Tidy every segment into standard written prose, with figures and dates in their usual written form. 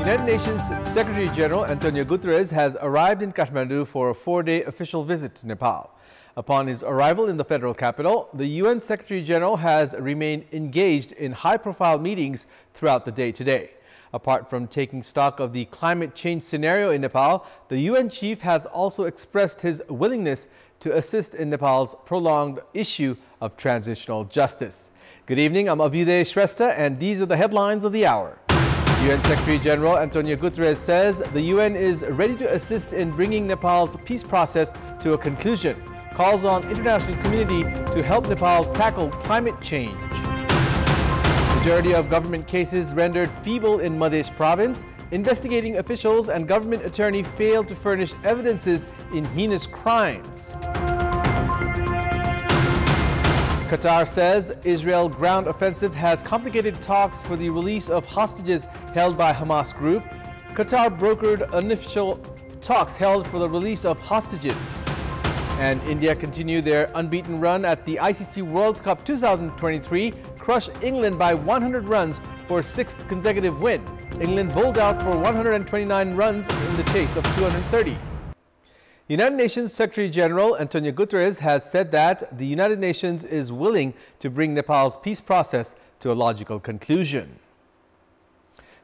United Nations Secretary General Antonio Gutteres has arrived in Kathmandu for a 4-day official visit to Nepal. Upon his arrival in the federal capital, the UN Secretary General has remained engaged in high-profile meetings throughout the day today. Apart from taking stock of the climate change scenario in Nepal, the UN chief has also expressed his willingness to assist in Nepal's prolonged issue of transitional justice. Good evening, I'm Abhyuday Shrestha, and these are the headlines of the hour. UN Secretary General Antonio Gutteres says the UN is ready to assist in bringing Nepal's peace process to a conclusion, calls on international community to help Nepal tackle climate change. Majority of government cases rendered feeble in Madhya province. Investigating officials and government attorney failed to furnish evidences in heinous crimes. Qatar says Israel ground offensive has complicated talks for the release of hostages held by Hamas group. Qatar brokered unofficial talks held for the release of hostages. And India continue their unbeaten run at the ICC World Cup 2023, crush England by 100 runs for 6th consecutive win. England bowled out for 129 runs in the chase of 230. United Nations Secretary General Antonio Gutteres has said that the United Nations is willing to bring Nepal's peace process to a logical conclusion.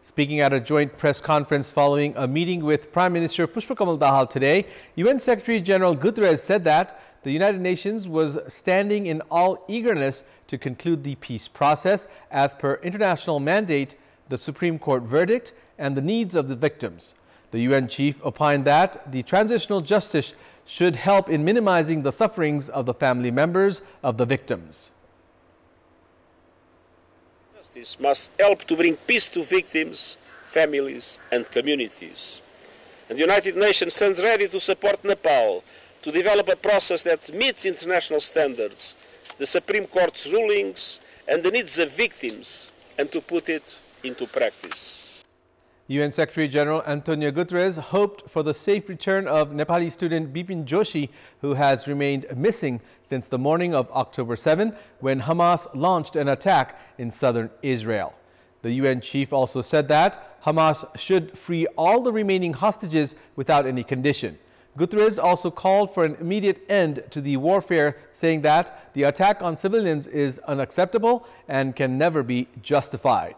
Speaking at a joint press conference following a meeting with Prime Minister Pushpakamal Dahal today, UN Secretary General Gutteres said that the United Nations was standing in all eagerness to conclude the peace process as per international mandate, the Supreme Court verdict, and the needs of the victims. The UN chief opined that the transitional justice should help in minimizing the sufferings of the family members of the victims. Justice must help to bring peace to victims, families and communities. And the United Nations stands ready to support Nepal to develop a process that meets international standards, the Supreme Court's rulings and the needs of victims, and to put it into practice. UN Secretary General Antonio Gutteres hoped for the safe return of Nepali student Bipin Joshi, who has remained missing since the morning of October 7, when Hamas launched an attack in southern Israel. The UN chief also said that Hamas should free all the remaining hostages without any condition. Gutteres also called for an immediate end to the warfare, saying that the attack on civilians is unacceptable and can never be justified.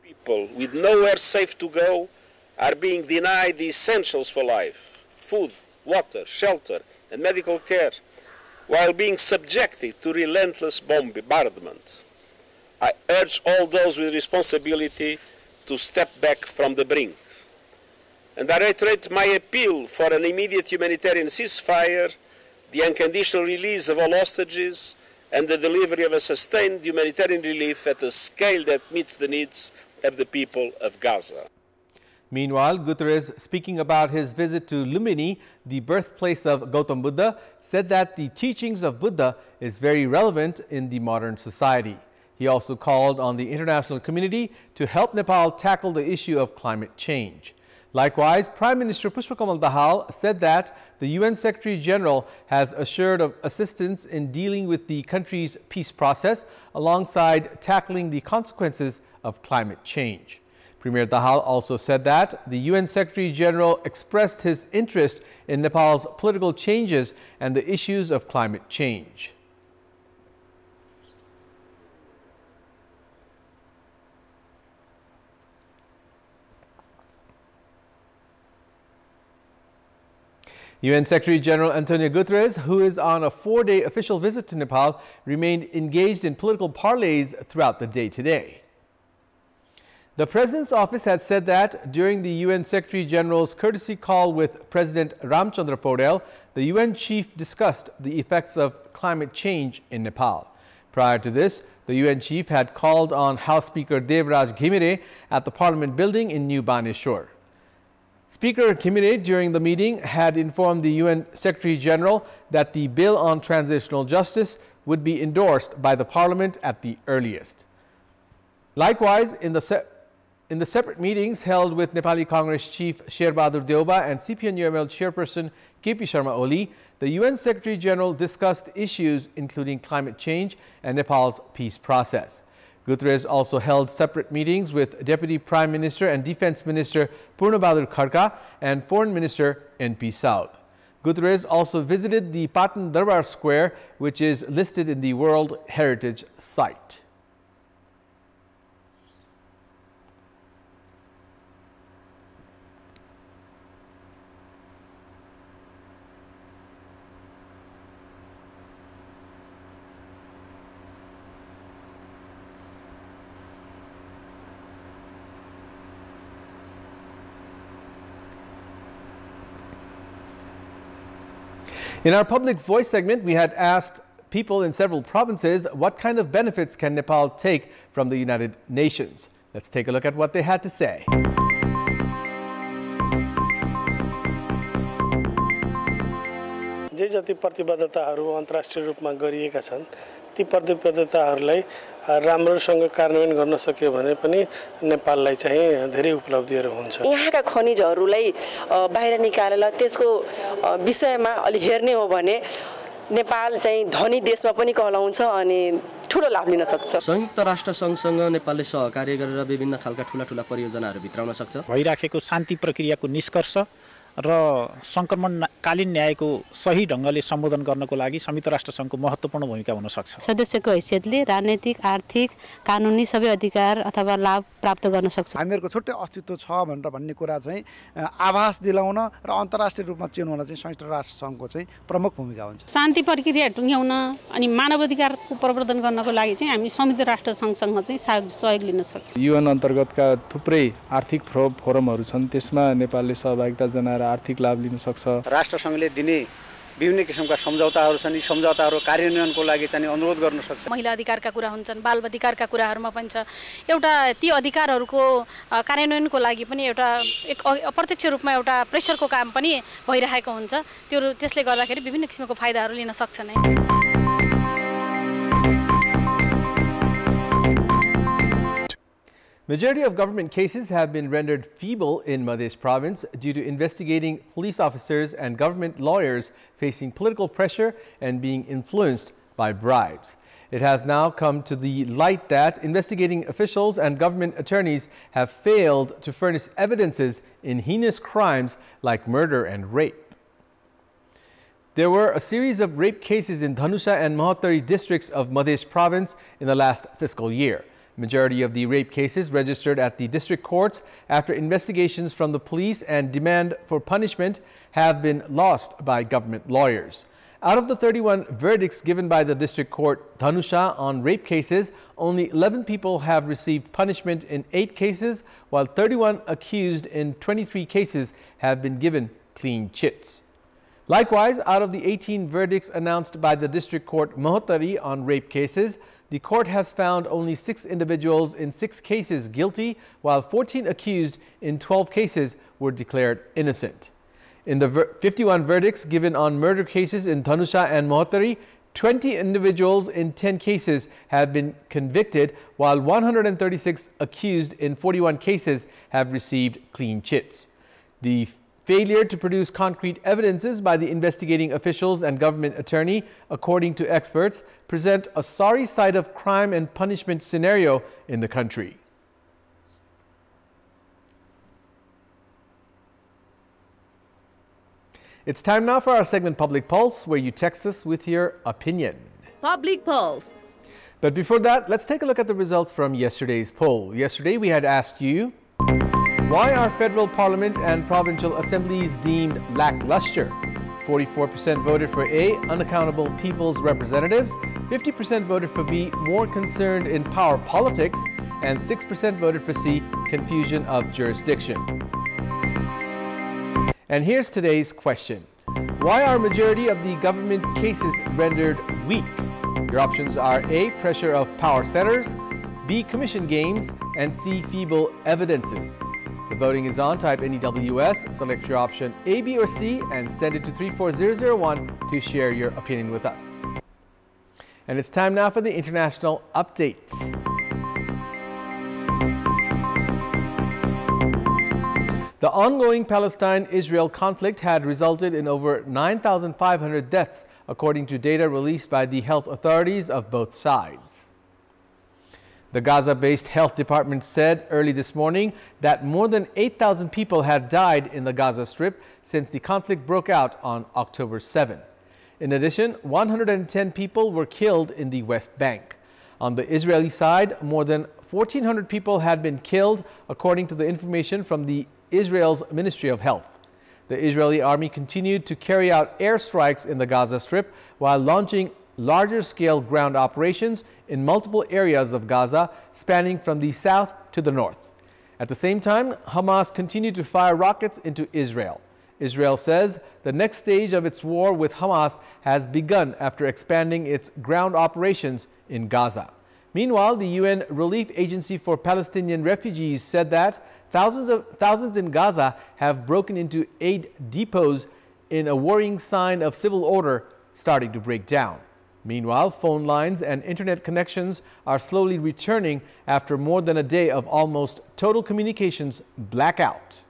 People with nowhere safe to go are being denied the essentials for life: food, water, shelter and medical care, while being subjected to relentless bombardment. I urge all those with responsibility to step back from the brink. And I reiterate my appeal for an immediate humanitarian ceasefire, the unconditional release of all hostages, and the delivery of a sustained humanitarian relief at a scale that meets the needs of the people of Gaza. Meanwhile, Gutteres, speaking about his visit to Lumbini, the birthplace of Gautam Buddha, said that the teachings of Buddha is very relevant in the modern society. He also called on the international community to help Nepal tackle the issue of climate change. Likewise, Prime Minister Pushpakamal Dahal said that the UN Secretary General has assured of assistance in dealing with the country's peace process alongside tackling the consequences of climate change. Premier Dahal also said that the UN Secretary General expressed his interest in Nepal's political changes and the issues of climate change. UN Secretary General Antonio Gutteres, who is on a 4-day official visit to Nepal, remained engaged in political parlays throughout the day today. The President's office had said that during the UN Secretary General's courtesy call with President Ramchandra Paudel, the UN chief discussed the effects of climate change in Nepal. Prior to this, the UN chief had called on House Speaker Devraj Ghimire at the Parliament building in New Baneshwar. Speaker Ghimire during the meeting had informed the UN Secretary General that the bill on transitional justice would be endorsed by the Parliament at the earliest. Likewise, in the separate meetings held with Nepali Congress Chief Sher Bahadur Deuba and CPN-UML Chairperson KP Sharma Oli, the UN Secretary General discussed issues including climate change and Nepal's peace process. Gutteres also held separate meetings with Deputy Prime Minister and Defense Minister Purnabahadur Kharka and Foreign Minister NP South. Gutteres also visited the Patan Darbar Square, which is listed in the World Heritage Site. In our public voice segment, we had asked people in several provinces what kind of benefits can Nepal take from the United Nations. Let's take a look at what they had to say. जे जति प्रतिबद्धताहरू अन्तर्राष्ट्रिय रूपमा गरिएका छन् ती प्रतिबद्धताहरूलाई राम्रोसँग कार्यान्वयन गर्न सक्यो भने पनि नेपाललाई चाहिँ धेरै उपलब्धिहरू हुन्छ। यहाँका खनिजहरूलाई बाहिर निकालेर त्यसको विषयमा अलि हेर्ने हो भने नेपाल चाहिँ धनी देशमा पनि कहलाउँछ अनि ठूलो लाभ लिन सक्छ। संयुक्त राष्ट्र संघसँग नेपालले सहकार्य गरेर विभिन्न खालका ठूला परियोजनाहरू भित्राउन सक्छ। भइराखेको शान्ति प्रक्रियाको निष्कर्ष र संक्रमणकालीन न्यायको सही ढंगले सम्बोधन गर्नको लागि संयुक्त राष्ट्र संघको महत्त्वपूर्ण भूमिका हुन सक्छ। सदस्यको हैसियतले राजनीतिक, आर्थिक, कानुनी सबै अधिकार अथवा लाभ प्राप्त गर्न सक्छ। हामीहरुको छुट्टै अस्तित्व छ भनेर भन्ने कुरा चाहिँ आभास दिलाउन र अन्तर्राष्ट्रिय रूपमा चिनाउन चाहिँ संयुक्त राष्ट्र संघको चाहिँ प्रमुख भूमिका हुन्छ। शान्ति प्रक्रिया टुङ्ग्याउन अनि मानवाधिकारको प्रवर्धन गर्नको लागि चाहिँ हामी संयुक्त राष्ट्र संघसँग चाहिँ सहयोग लिन सक्छौं। युएन अन्तर्गतका थुप्रै आर्थिक फोरमहरू छन्, त्यसमा नेपालले सहभागिता जनाएर आर्थिक लाभ लिन सक्छ। राष्ट्रसंघले दिने विभिन्न किसिमका सम्झौताहरू छन्, यी सम्झौताहरू कार्यान्वयनको लागि चाहिँ अनुरोध गर्न सक्छ। महिला अधिकारका कुरा हुन्छन्, बाल अधिकारका कुराहरुमा पनि छ। एउटा ती अधिकारहरूको कार्यान्वयनको लागि पनि एउटा एक अप्रत्यक्ष रूपमा एउटा प्रेसरको काम पनि भइरहेको हुन्छ। त्यसले गर्दाखेरि विभिन्न किसिमको फाइदाहरू लिन सक्छन्। Majority of government cases have been rendered feeble in Madhya Province due to investigating police officers and government lawyers facing political pressure and being influenced by bribes. It has now come to the light that investigating officials and government attorneys have failed to furnish evidences in heinous crimes like murder and rape. There were a series of rape cases in Dhanusha and Mahottari districts of Madhya Province in the last fiscal year. Majority of the rape cases registered at the district courts after investigations from the police and demand for punishment have been lost by government lawyers. Out of the 31 verdicts given by the district court Dhanusha on rape cases, only 11 people have received punishment in 8 cases, while 31 accused in 23 cases have been given clean chits. Likewise, out of the 18 verdicts announced by the district court Mahottari on rape cases, the court has found only 6 individuals in 6 cases guilty, while 14 accused in 12 cases were declared innocent. In the 51 verdicts given on murder cases in Dhanusha and Mahottari, 20 individuals in 10 cases have been convicted, while 136 accused in 41 cases have received clean chits. The failure to produce concrete evidences by the investigating officials and government attorney, according to experts, present a sorry side of crime and punishment scenario in the country. It's time now for our segment Public Pulse, where you text us with your opinion. Public Pulse. But before that, let's take a look at the results from yesterday's poll. Yesterday we had asked you, why are federal parliament and provincial assemblies deemed lackluster? 44% voted for A, unaccountable people's representatives, 50% voted for B, more concerned in power politics, and 6% voted for C, confusion of jurisdiction. And here's today's question. Why are majority of the government cases rendered weak? Your options are A, pressure of power centers, B, commission games, and C, feeble evidences. The voting is on. Type NEWS, select your option A, B, or C, and send it to 34001 to share your opinion with us. And it's time now for the international update. The ongoing Palestine-Israel conflict had resulted in over 9,500 deaths, according to data released by the health authorities of both sides. The Gaza-based health department said early this morning that more than 8,000 people had died in the Gaza Strip since the conflict broke out on October 7. In addition, 110 people were killed in the West Bank. On the Israeli side, more than 1,400 people had been killed, according to the information from Israel's Ministry of Health. The Israeli army continued to carry out airstrikes in the Gaza Strip while launching larger-scale ground operations in multiple areas of Gaza, spanning from the south to the north. At the same time, Hamas continued to fire rockets into Israel. Israel says the next stage of its war with Hamas has begun after expanding its ground operations in Gaza. Meanwhile, the UN Relief Agency for Palestinian Refugees said that thousands in Gaza have broken into aid depots in a worrying sign of civil order starting to break down. Meanwhile, phone lines and internet connections are slowly returning after more than a day of almost total communications blackout.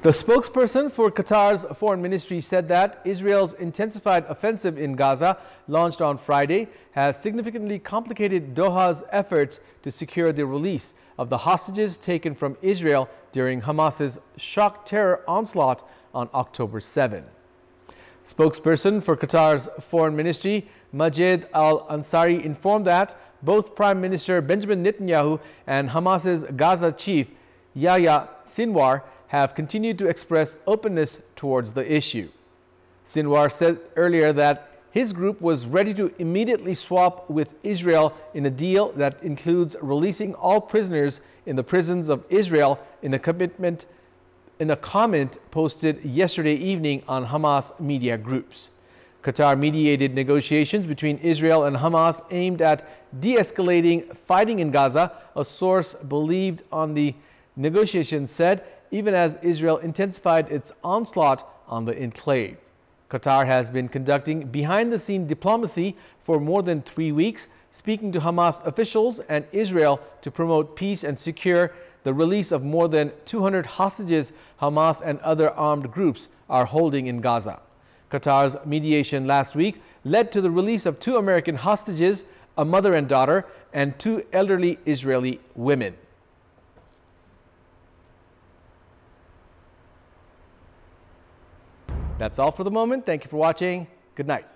The spokesperson for Qatar's foreign ministry said that Israel's intensified offensive in Gaza, launched on Friday, has significantly complicated Doha's efforts to secure the release of the hostages taken from Israel during Hamas's shock terror onslaught on October 7. Spokesperson for Qatar's foreign ministry, Majed al-Ansari, informed that both Prime Minister Benjamin Netanyahu and Hamas's Gaza chief, Yahya Sinwar, have continued to express openness towards the issue. Sinwar said earlier that his group was ready to immediately swap with Israel in a deal that includes releasing all prisoners in the prisons of Israel in a comment posted yesterday evening on Hamas media groups. Qatar mediated negotiations between Israel and Hamas aimed at de-escalating fighting in Gaza, a source believed on the negotiations said, even as Israel intensified its onslaught on the enclave. Qatar has been conducting behind-the-scene diplomacy for more than 3 weeks, speaking to Hamas officials and Israel to promote peace and secure the release of more than 200 hostages Hamas and other armed groups are holding in Gaza. Qatar's mediation last week led to the release of 2 American hostages, a mother and daughter, and 2 elderly Israeli women. That's all for the moment. Thank you for watching. Good night.